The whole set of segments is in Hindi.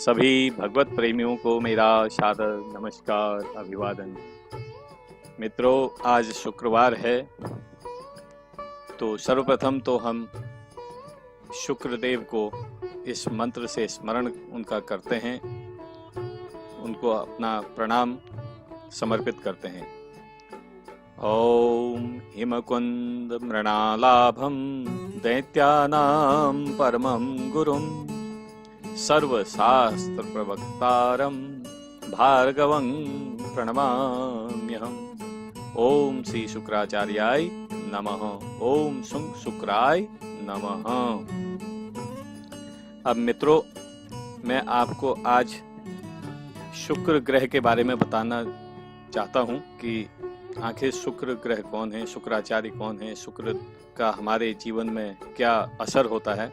सभी भगवत प्रेमियों को मेरा सादर नमस्कार अभिवादन। मित्रों, आज शुक्रवार है, तो सर्वप्रथम तो हम शुक्रदेव को इस मंत्र से स्मरण उनका करते हैं, उनको अपना प्रणाम समर्पित करते हैं। ओम हिमकुंद मृणालाभम दैत्यानां परमं गुरुं सर्वशास्त्र प्रवक्तारं भार्गवं प्रणमाम्यहम्। ओम श्री शुक्राचार्याय नमः। ओम शुक्राय नमः। अब मित्रों, मैं आपको आज शुक्र ग्रह के बारे में बताना चाहता हूं कि आखिर शुक्र ग्रह कौन है, शुक्राचार्य कौन है, शुक्र का हमारे जीवन में क्या असर होता है।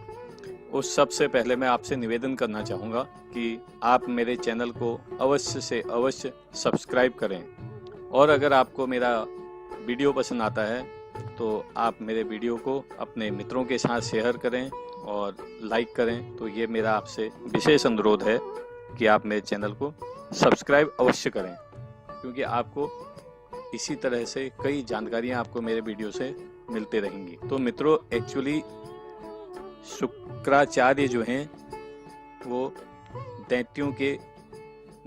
उस सबसे पहले मैं आपसे निवेदन करना चाहूँगा कि आप मेरे चैनल को अवश्य से अवश्य सब्सक्राइब करें, और अगर आपको मेरा वीडियो पसंद आता है तो आप मेरे वीडियो को अपने मित्रों के साथ शेयर करें और लाइक करें। तो ये मेरा आपसे विशेष अनुरोध है कि आप मेरे चैनल को सब्सक्राइब अवश्य करें, क्योंकि आपको इसी तरह से कई जानकारियां आपको मेरे वीडियो से मिलते रहेंगी। तो मित्रों, एक्चुअली शुक्राचार्य जो हैं वो दैत्यों के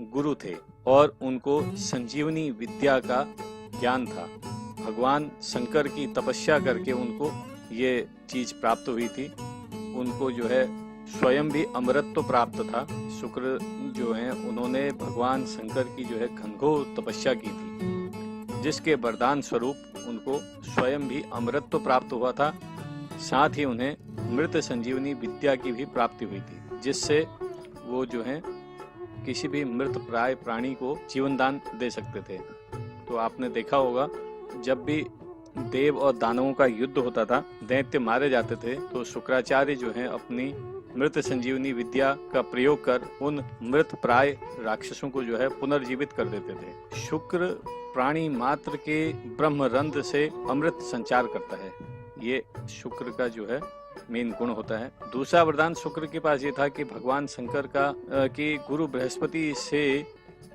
गुरु थे और उनको संजीवनी विद्या का ज्ञान था। भगवान शंकर की तपस्या करके उनको ये चीज प्राप्त हुई थी। उनको जो है स्वयं भी अमृत तो प्राप्त था। शुक्र जो हैं उन्होंने भगवान शंकर की जो है घनघोर तपस्या की थी, जिसके वरदान स्वरूप उनको स्वयं भी अमृत तो प्राप्त हुआ था, साथ ही उन्हें मृत संजीवनी विद्या की भी प्राप्ति हुई थी, जिससे वो जो है किसी भी मृत प्राय प्राणी को जीवन दान दे सकते थे। तो आपने देखा होगा, जब भी देव और दानवों का युद्ध होता था, दैत्य मारे जाते थे, तो शुक्राचार्य जो है अपनी मृत संजीवनी विद्या का प्रयोग कर उन मृत प्राय राक्षसों को जो है पुनर्जीवित कर देते थे। शुक्र प्राणी मात्र के ब्रह्मरंध्र से अमृत संचार करता है। ये शुक्र का जो है मेन गुण होता है। दूसरा वरदान शुक्र के पास ये था कि भगवान शंकर का कि गुरु बृहस्पति से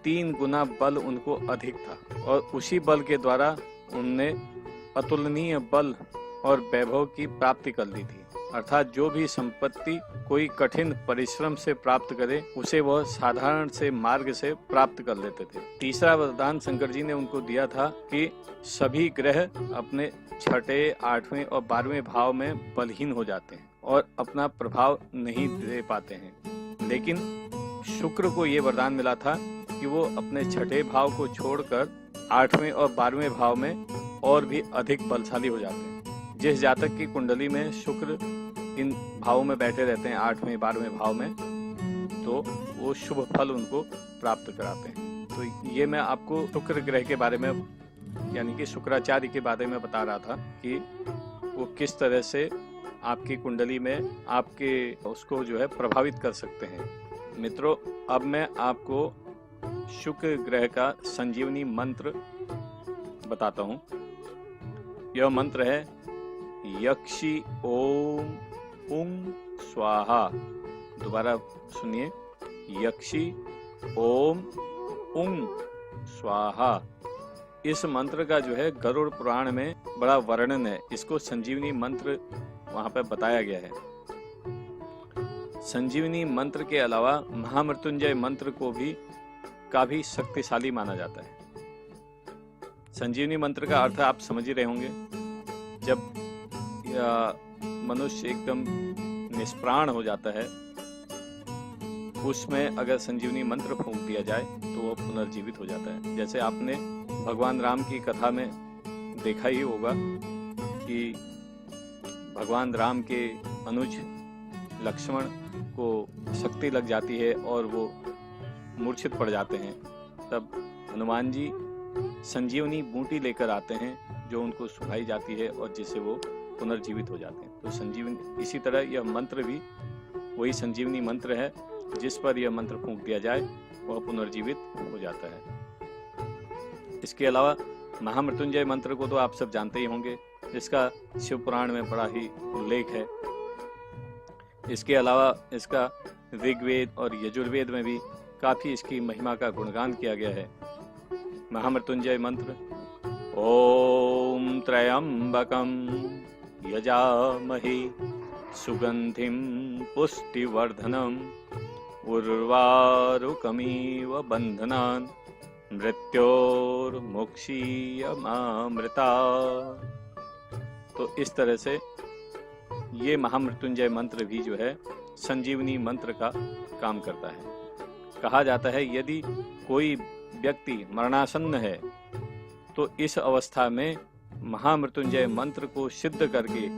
3 गुना बल उनको अधिक था, और उसी बल के द्वारा उनने अतुलनीय बल और वैभव की प्राप्ति कर ली थी। अर्थात जो भी संपत्ति कोई कठिन परिश्रम से प्राप्त करे, उसे वह साधारण से मार्ग से प्राप्त कर लेते थे। तीसरा वरदान शंकर जी ने उनको दिया था कि सभी ग्रह अपने 6, 8वें और 12वें भाव में बलहीन हो जाते हैं और अपना प्रभाव नहीं दे पाते हैं, लेकिन शुक्र को ये वरदान मिला था कि वो अपने 6ठे भाव को छोड़कर 8वें और 12वें भाव में और भी अधिक बलशाली हो जाते हैं। जिस जातक की कुंडली में शुक्र इन भावों में बैठे रहते हैं, 8वें 12वें भाव में, तो वो शुभ फल उनको प्राप्त कराते हैं। तो ये मैं आपको शुक्र ग्रह के बारे में, यानी कि शुक्राचार्य के बारे में बता रहा था कि वो किस तरह से आपकी कुंडली में आपके उसको जो है प्रभावित कर सकते हैं। मित्रों, अब मैं आपको शुक्र ग्रह का संजीवनी मंत्र बताता हूँ। यह मंत्र है यक्षि ओम उंग स्वाहा। दोबारा सुनिए, यक्षि ओम उंग स्वाहा। इस मंत्र का जो है गरुड़ पुराण में बड़ा वर्णन है। इसको संजीवनी मंत्र वहां पर बताया गया है। संजीवनी मंत्र के अलावा महामृत्युंजय मंत्र को भी काफी शक्तिशाली माना जाता है। संजीवनी मंत्र का अर्थ आप समझ ही रहे होंगे। जब मनुष्य एकदम निष्प्राण हो जाता है, उसमें अगर संजीवनी मंत्र फूंक दिया जाए तो वो पुनर्जीवित हो जाता है। जैसे आपने भगवान राम की कथा में देखा ही होगा कि भगवान राम के अनुज लक्ष्मण को शक्ति लग जाती है और वो मूर्छित पड़ जाते हैं। तब हनुमान जी संजीवनी बूटी लेकर आते हैं, जो उनको सुखाई जाती है और जिससे वो पुनर्जीवित हो जाते हैं। तो संजीवनी, इसी तरह यह मंत्र भी वही संजीवनी मंत्र है, जिस पर यह मंत्र फूंक दिया जाए वह पुनर्जीवित हो जाता है। इसके अलावा महामृत्युंजय मंत्र को तो आप सब जानते ही होंगे, जिसका शिव पुराण में बड़ा ही उल्लेख है। इसके अलावा इसका ऋग्वेद और यजुर्वेद में भी काफी इसकी महिमा का गुणगान किया गया है। महामृत्युंजय मंत्र: ओम त्र्यंबकं यजामहे सुगंधिं पुष्टिवर्धनम् उर्वारुकमिव बन्धनान् मृत्योर्मुक्षीयमामृतात्। तो इस तरह से ये महामृत्युंजय मंत्र भी जो है संजीवनी मंत्र का काम करता है। कहा जाता है यदि कोई व्यक्ति मरणासन्न है तो इस अवस्था में महामृत्युंजय मंत्र को सिद्ध करके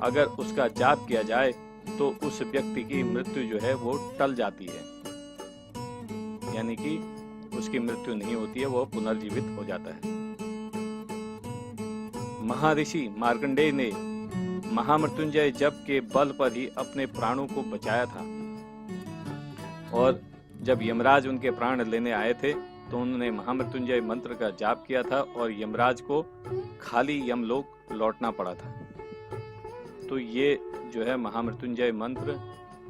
अगर उसका जाप किया जाए तो उस व्यक्ति की मृत्यु जो है वो टल जाती है, यानी कि उसकी मृत्यु नहीं होती है, वो पुनर्जीवित हो जाता है। महर्षि मार्कंडेय ने महामृत्युंजय जप के बल पर ही अपने प्राणों को बचाया था और जब यमराज उनके प्राण लेने आए थे तो उन्होंने महामृत्युंजय मंत्र का जाप किया था और यमराज को खाली यमलोक लौटना पड़ा था। तो ये जो है महामृत्युंजय मंत्र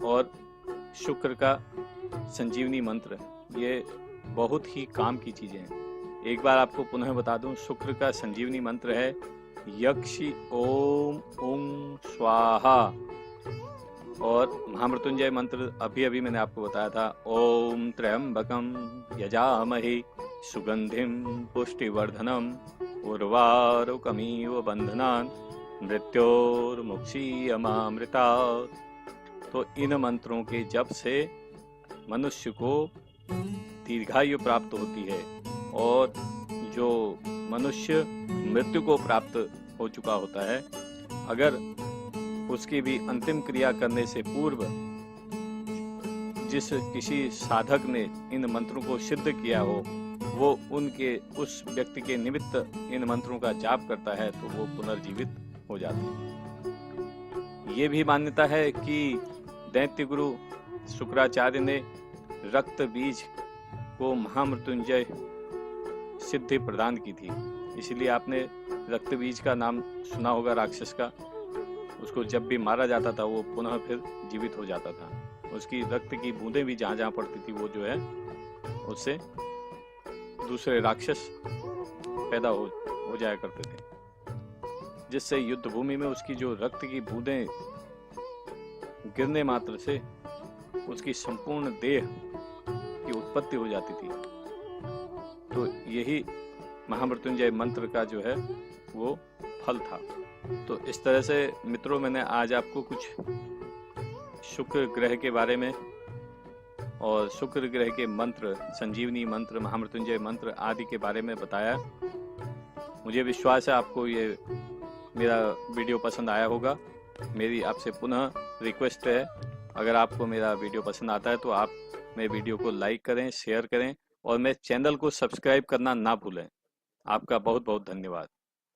और शुक्र का संजीवनी मंत्र, ये बहुत ही काम की चीजें हैं। एक बार आपको पुनः बता दूं, शुक्र का संजीवनी मंत्र है यक्षि ओम ओम स्वाहा, और महामृत्युंजय मंत्र अभी मैंने आपको बताया था ओम त्र्यंबकं यजामहे सुगंधिं पुष्टिवर्धनम् उर्वारुकमिव बन्धनान् मृत्योर्मुक्षीयमामृतात्। तो इन मंत्रों के जप से मनुष्य को दीर्घायु प्राप्त होती है और जो मनुष्य मृत्यु को प्राप्त हो चुका होता है, अगर उसकी भी अंतिम क्रिया करने से पूर्व जिस किसी साधक ने इन मंत्रों को सिद्ध किया हो, वो उस व्यक्ति के निमित्त इन मंत्रों का जाप करता है तो वो पुनर्जीवित हो जाते हैं। ये भी मान्यता है कि दैत्य गुरु शुक्राचार्य ने रक्त बीज को महामृत्युंजय सिद्धि प्रदान की थी, इसलिए आपने रक्त बीज का नाम सुना होगा राक्षस का। उसको जब भी मारा जाता था वो पुनः फिर जीवित हो जाता था। उसकी रक्त की बूंदें भी जहां जहां पड़ती थी वो जो है उससे दूसरे राक्षस पैदा हो जाया करते थे, जिससे युद्ध भूमि में उसकी जो रक्त की बूंदें गिरने मात्र से उसकी संपूर्ण देह की उत्पत्ति हो जाती थी। तो यही महामृत्युंजय मंत्र का जो है वो फल था। तो इस तरह से मित्रों, मैंने आज आपको कुछ शुक्र ग्रह के बारे में और शुक्र ग्रह के मंत्र, संजीवनी मंत्र, महामृत्युंजय मंत्र आदि के बारे में बताया। मुझे विश्वास है आपको ये मेरा वीडियो पसंद आया होगा। मेरी आपसे पुनः रिक्वेस्ट है, अगर आपको मेरा वीडियो पसंद आता है तो आप मेरे वीडियो को लाइक करें, शेयर करें और मेरे चैनल को सब्सक्राइब करना ना भूलें। आपका बहुत बहुत धन्यवाद।